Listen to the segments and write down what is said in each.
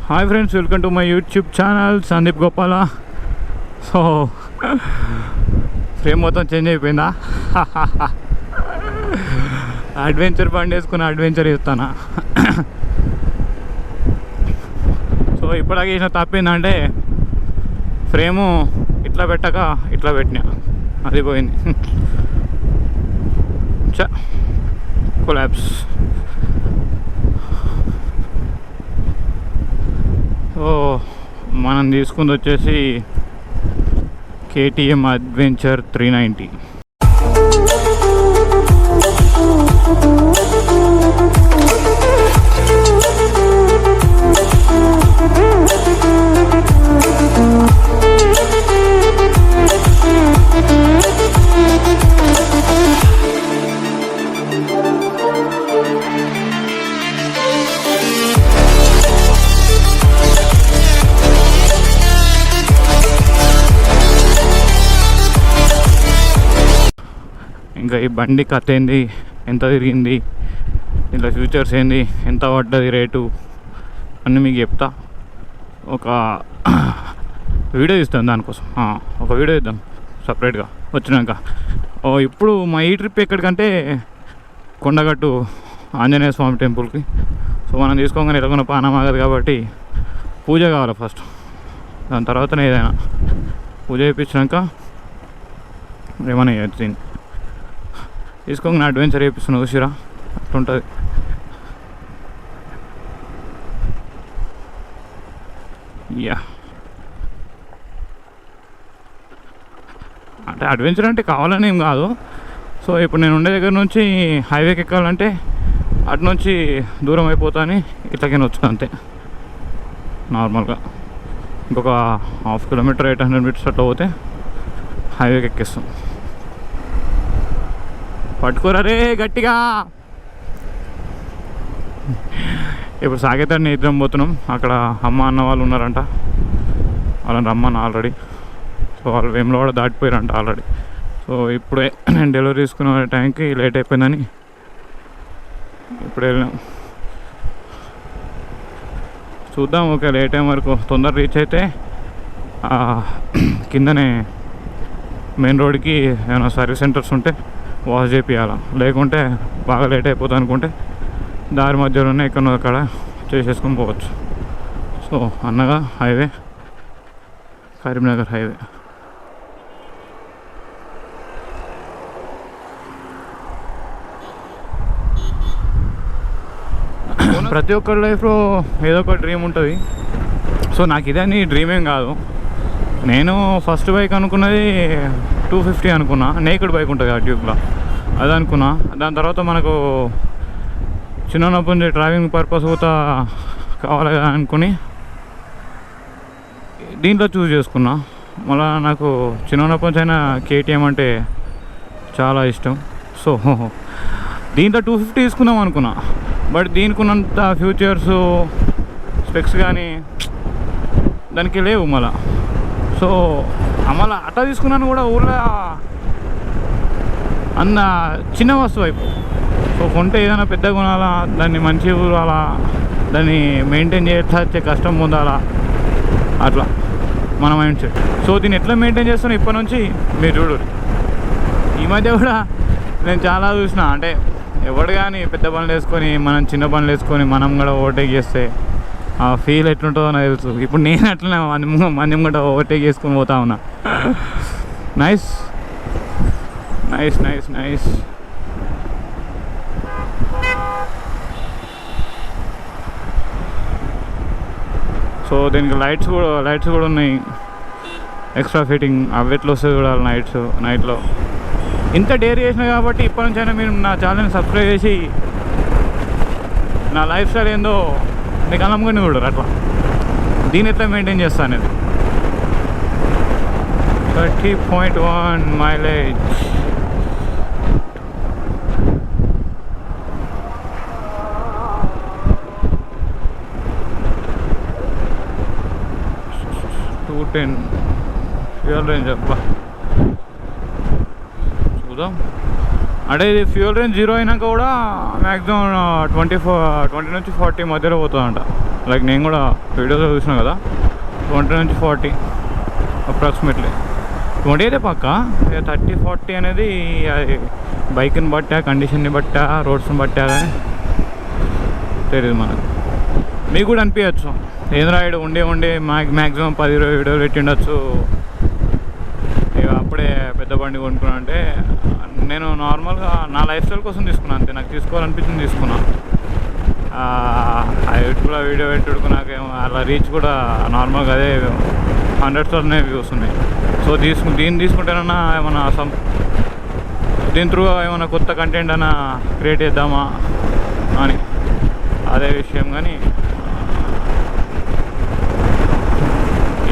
Hi friends, welcome to my YouTube channel Sandeep Gopala. So frame మొత్తం change అయిపోయిందా? Adventure బండి వేసుకుని అడ్వెంచర్ చేస్తానా? సో ఇప్పటిదాకా చేసిన తప్పిందంటే ఫ్రేము ఇట్లా పెట్టక ఇట్లా పెట్టినా, అది పోయింది. కొలాప్స్. సో మనం తీసుకుంది వచ్చేసి KTM అడ్వెంచర్ 390. ఇంకా ఈ బండి కథ ఏంది, ఎంత తిరిగింది, ఇంట్లో ఫ్యూచర్స్ ఏంది, ఎంత పడ్డది రేటు అన్నీ మీకు చెప్తా. ఒక వీడియో ఇస్తాను దానికోసం, ఒక వీడియో ఇద్దాం సపరేట్గా వచ్చినాక. ఇప్పుడు మా ఈ ట్రిప్ ఎక్కడికంటే కొండగట్టు ఆంజనేయ స్వామి టెంపుల్కి. సో మనం తీసుకోగానే ఎలాగొన్న పానం ఆగదు కాబట్టి పూజ కావాలి ఫస్ట్, దాని తర్వాతనే ఏదైనా పూజ చేయించినాక ఏమైనా చేయొచ్చు. తీసుకోగానే అడ్వెంచర్ చేపిస్తున్నా చూసిరా, అట్లుంటుంది. యా అంటే అడ్వెంచర్ అంటే కావాలని ఏం కాదు. సో ఇప్పుడు నేను ఉండే దగ్గర నుంచి హైవేకి ఎక్కాలంటే అటు నుంచి దూరం అయిపోతాని ఇట్లకైనా వచ్చాను అంతే. నార్మల్గా ఇంకొక 1/2 కిలోమీటర్ 800 మీటర్స్ అట్లా పోతే హైవేకి ఎక్కేస్తాం. పట్టుకోరా రే గట్టిగా. ఇప్పుడు సాగేతాన్ని ఇద్దరం పోతున్నాం. అక్కడ అమ్మ అన్న వాళ్ళు ఉన్నారంట, వాళ్ళని రమ్మని ఆల్రెడీ. సో వాళ్ళు వేములవాడ దాటిపోయారంట ఆల్రెడీ. సో ఇప్పుడే నేను డెలివరీ తీసుకునే టైంకి లేట్ అయిపోయిందని ఇప్పుడు వెళ్ళాం. చూద్దాం, ఓకే లేట్ అయ్యే వరకు తొందర రీచ్ అయితే కిందనే మెయిన్ రోడ్కి ఏమైనా సర్వీస్ సెంటర్స్ ఉంటే వాష్ చేపియాలా, లేకుంటే బాగా లేట్ అయిపోతుంది అనుకుంటే దారి మధ్యలోనే ఎక్కడో అక్కడ చేసేసుకొని పోవచ్చు. సో అన్నగా హైవే కరీంనగర్ హైవే. ప్రతి ఒక్కరి లైఫ్లో ఏదో ఒక డ్రీమ్ ఉంటుంది. సో నాకు ఇదే నీ డ్రీమ్ ఏం కాదు. నేను ఫస్ట్ బైక్ అనుకున్నది 250 అనుకున్నా, నేకెడ్ బైక్ ఉంటుంది ఆ ట్యూబ్లో, అది అనుకున్నా. దాని తర్వాత మనకు చిన్నప్పటి నుంచి డ్రైవింగ్ పర్పస్ కూడా కావాలి కదా అనుకుని దీంట్లో చూస్ చేసుకున్నా. మళ్ళీ నాకు చిన్నప్పటి నుంచి అయినా KTM అంటే చాలా ఇష్టం. సో దీంట్లో 250 తీసుకుందాం అనుకున్నా, బట్ దీనికి ఉన్నంత ఫ్యూచర్స్ స్పెక్స్ కానీ దానికి లేవు మళ్ళా. సో మళ్ళీ అట్లా తీసుకున్నాను కూడా ఊళ్ళో అన్న చిన్న వస్తువు అయిపో. సో కొంటే ఏదైనా పెద్ద కొనాలా, దాన్ని మంచి ఊరాలా, దాన్ని మెయింటైన్ చేస్తే కష్టం పొందాలా, అట్లా మన మైండ్ సెట్. సో దీన్ని ఎట్లా మెయింటైన్ చేస్తాను ఇప్పటి నుంచి మీరు చూడు. ఈ మధ్య కూడా నేను చాలా చూసిన, అంటే ఎవడు కానీ పెద్ద పనులు వేసుకొని మనం చిన్న పనులు వేసుకొని మనం కూడా ఓవర్టేక్ చేస్తే ఆ ఫీల్ ఎట్లుంటుందో నాకు తెలుసు. ఇప్పుడు నేను అట్లనే మంది కూడా ఓవర్టేక్ చేసుకొని పోతా ఉన్నా. Nice nice nice nice. So దీనికి లైట్స్ కూడా ఉన్నాయి, ఎక్స్ట్రా ఫిట్టింగ్. అవి ఎట్లా వస్తుంది చూడాలి నైట్లో. ఇంత డేర్ చేసిన కాబట్టి ఇప్పటి నుంచి అయినా మీరు నా ఛానల్ని సబ్స్క్రైబ్ చేసి నా లైఫ్ స్టైల్ ఏందో మీకు అలంకొని కూడా అట్లా దీన్ని ఎట్లా మెయింటైన్ చేస్తాను అనేది. 30.1 మైలేజ్. ఫ్యూయల్ రేంజ్ అబ్బా చూద్దాం. అంటే ఇది ఫ్యూల్ రేంజ్ 0 అయినాక కూడా మ్యాక్సిమం 20 నుంచి 40 మధ్యలో పోతుందంట. లైక్ నేను కూడా వీడియోలో చూసినా కదా, 20 నుంచి 40 అప్రాక్సిమేట్లీ. 20 అయితే పక్క, 30-40 అనేది అది బైక్ని బట్టా, కండిషన్ని బట్టా, రోడ్స్ని బట్టా కానీ తెలియదు మనకు. మీకు కూడా అనిపించచ్చు ఏం రాయడు ఉండే మ్యాక్సిమం 10-20 వీడియోలు పెట్టిండొచ్చు, ఇక అప్పుడే పెద్ద బండి కొనుక్కున్నా అంటే. నేను నార్మల్గా నా లైఫ్ స్టైల్ కోసం తీసుకున్నాను అంతే, నాకు తీసుకోవాలనిపించింది తీసుకున్నాను. యూట్యూబ్లో వీడియో పెట్టుకు నాకేమో అలా రీచ్ కూడా నార్మల్గా అదే 100,000 వ్యూస్ ఉన్నాయి. సో దీన్ని తీసుకుంటేనన్నా ఏమన్నా దీని త్రూ ఏమైనా కొత్త కంటెంట్ అయినా క్రియేట్ చేద్దామా అని అదే విషయం. కానీ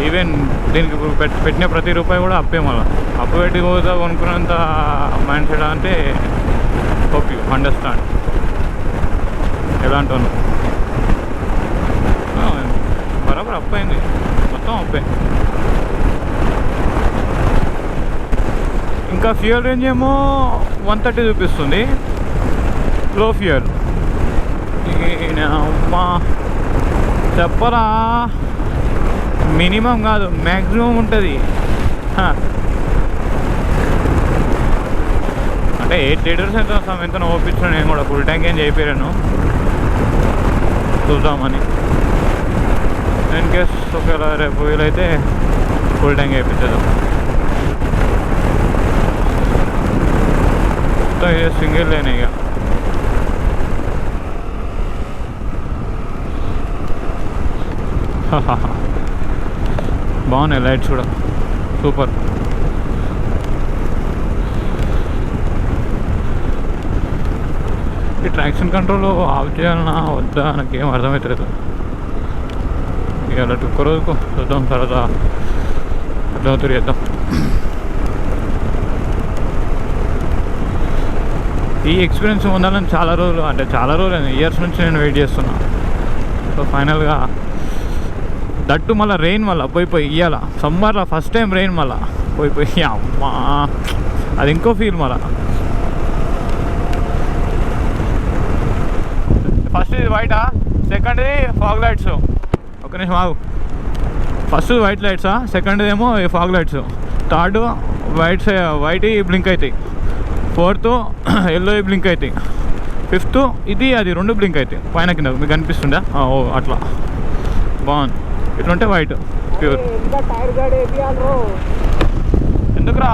ఈవెన్ దీనికి ఇప్పుడు పెట్టిన ప్రతి రూపాయి కూడా అప్పే, మళ్ళీ అప్పు పెట్టి పోతా కొనుక్కున్నంత మైండ్ సెట్ అంటే హోప్ యూ అండర్స్టాండ్ ఎలాంటి వాళ్ళు. బరాబర్ అప్పయింది, మొత్తం అప్పే. ఇంకా ఫ్యూయల్ రేంజ్ ఏమో 130 చూపిస్తుంది, లో ఫ్యూయల్. అమ్మా చెప్పరా, మినిమం కాదు మ్యాక్సిమం ఉంటుంది. అంటే 8 లీటర్స్ అయితే వస్తాం, ఎంత ఓపించాను. నేను కూడా ఫుల్ ట్యాంక్ ఏం చేయిపోయాను చూద్దామని. ఇన్ కేస్ ఒకవేళ రేపు వీలైతే ఫుల్ ట్యాంక్ వేయించదు. మొత్తం ఇదే సింగిల్ లేనే ఇక. బాగున్నాయి లైట్స్ కూడా, సూపర్. ఈ ట్రాక్షన్ కంట్రోల్ ఆఫ్ చేయాలన్నా వద్దా నాకేం అర్థమవుతలేదు. ఇక అలా ఒక్క రోజుకు చూద్దాం, తర్వాత అర్థమవుతుంది చేద్దాం. ఈ ఎక్స్పీరియన్స్ ఉండాలని చాలా రోజులు ఇయర్స్ నుంచి నేను వెయిట్ చేస్తున్నా. సో ఫైనల్గా దట్టు మళ్ళీ రెయిన్ వల్ల పోయి ఇవ్వాల. సమ్మర్లో ఫస్ట్ టైం రెయిన్ మళ్ళీ పోయి అమ్మా, అది ఇంకో ఫీల్. మళ్ళీ ఫస్ట్ ఇది వైటా, సెకండ్ది ఫాగ్ లైట్స్. ఒక నిమిషం ఆగు. ఫస్ట్ వైట్ లైట్సా, సెకండ్ది ఏమో fog lights, third white blink అవుతాయి, ఫోర్త్ ఎల్లో బ్లింక్ అవుతాయి, ఫిఫ్త్ ఇది అది 2 బ్లింక్ అవుతాయి పైన కింద. మీకు కనిపిస్తుందా? ఓ అట్లా బాగుంది. ఇట్లుంటే వైట్ ప్యూర్. ఎందుకురా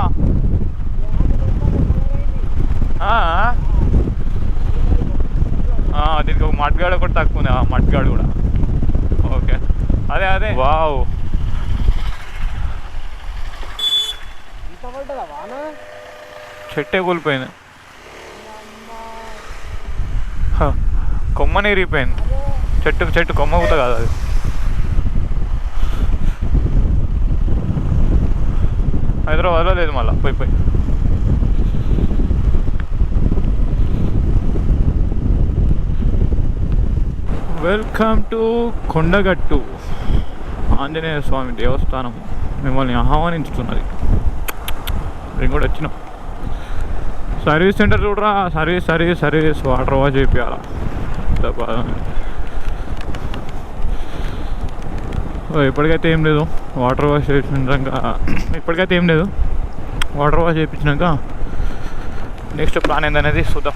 దీనికి ఒక మడ్గాడు కూడా తక్కువ ఉంది, మడ్గాడు కూడా. ఓకే అదే వావ్. చెట్టే కూలిపోయింది, కొమ్మని ఇరిగిపోయింది. చెట్టు కొమ్మ కూడా కాదు అది. హైదరాబాద్లో లేదు మళ్ళీ పోయి. వెల్కమ్ టు కొండగట్టు ఆంజనేయ స్వామి దేవస్థానం మిమ్మల్ని ఆహ్వానించుతున్నది. మేము కూడా వచ్చినాం. సర్వీస్ సెంటర్ చూడరా, సర్వీస్ వాటర్ వాష్ చేయాలా. ఇప్పటికైతే ఏం లేదు, వాటర్ వాష్ చేయించినాక నెక్స్ట్ ప్లాన్ ఏందనేది చూద్దాం.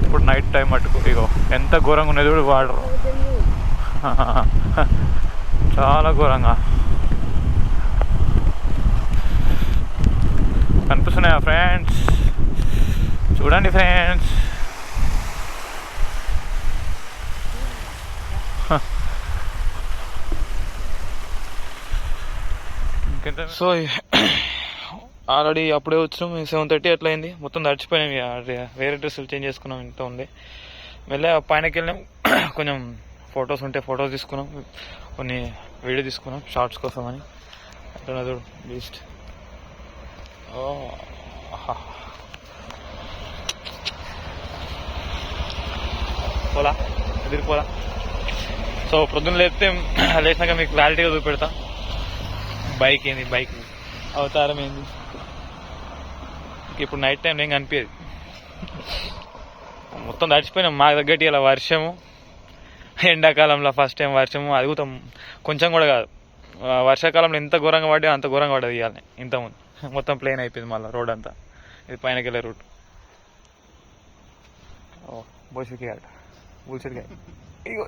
ఇప్పుడు నైట్ టైం మట్టుకు ఇగో ఎంత ఘోరంగా ఉన్నది కూడా వాటర్, చాలా ఘోరంగా కనిపిస్తున్నాయా ఫ్రెండ్స్? చూడండి ఫ్రెండ్స్, సో ఆల్రెడీ అప్పుడే వచ్చినాం. 7:30 అట్లా అయింది. మొత్తం తడిచిపోయినాం. వేరే డ్రెస్సులు చేంజ్ చేసుకున్నాం, ఇంత ఉంది. మళ్ళీ పైనకి వెళ్ళాం, కొంచెం ఫొటోస్ ఉంటే ఫొటోస్ తీసుకున్నాం, కొన్ని వీడియో తీసుకున్నాం షార్ట్స్ కోసం అని. అట్లా చూడు బీస్ట్. పోలా ఎదిరిపోలా. సో ప్రొద్దున లేచినాక మీకు క్లారిటీగా చూపెడతా బైక్ ఏంది, బైక్ అవతారం ఏంది. ఇప్పుడు నైట్ టైం ఏం కనిపించదు. మొత్తం తడిచిపోయినాం. మాకు తగ్గట్టు ఇలా వర్షము, ఎండాకాలంలో ఫస్ట్ టైం వర్షము, అది కూడా కొంచెం కూడా కాదు. వర్షాకాలంలో ఎంత ఘోరంగా పడ్డా అంత ఘోరంగా పడ్డది ఇవ్వాలి. ఇంతకుముందు మొత్తం ప్లేన్ అయిపోయింది మళ్ళీ రోడ్ అంతా. ఇది పైనకి వెళ్ళే రూట్. బోషికి గారు బుల్సెట్ గారు, ఇగో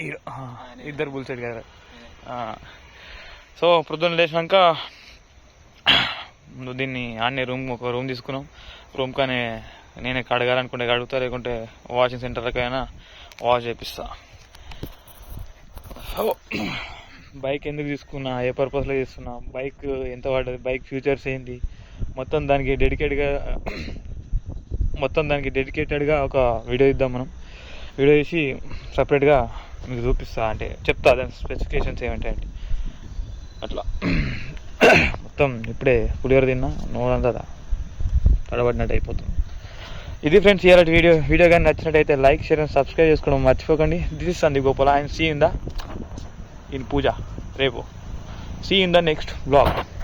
ఇగో ఇద్దరు బుల్సెట్ గారు. సో పొద్దున్న లేచినాక దీన్ని ఆడనే ఒక రూమ్ తీసుకున్నాం. రూమ్ కానీ నేనే కడగాలనుకుంటే కడుగుతా, లేకుంటే వాషింగ్ సెంటర్కైనా వాష్ చేపిస్తా. సో బైక్ ఎందుకు తీసుకున్నా, ఏ పర్పస్లో తీసుకున్నా, బైక్ ఎంత పడ్డది, బైక్ ఫ్యూచర్స్ ఏంటి, మొత్తం దానికి డెడికేటెడ్గా ఒక వీడియో ఇద్దాం మనం. వీడియో తీసి సపరేట్గా మీకు చూపిస్తా, అంటే చెప్తా దాని స్పెసిఫికేషన్స్ ఏమిటంటే అట్లా. మొత్తం ఇప్పుడే పులిహోర తిన్నా, నోరంతా తడబడినట్టు అయిపోతుంది. ఇది ఫ్రెండ్స్ ఇలాంటి వీడియో కానీ నచ్చినట్టయితే లైక్, షేర్ అండ్ సబ్స్క్రైబ్ చేసుకోవడం మర్చిపోకండి. This is Sandeep Gopal and see in Pooja రేపు. See in the next blog.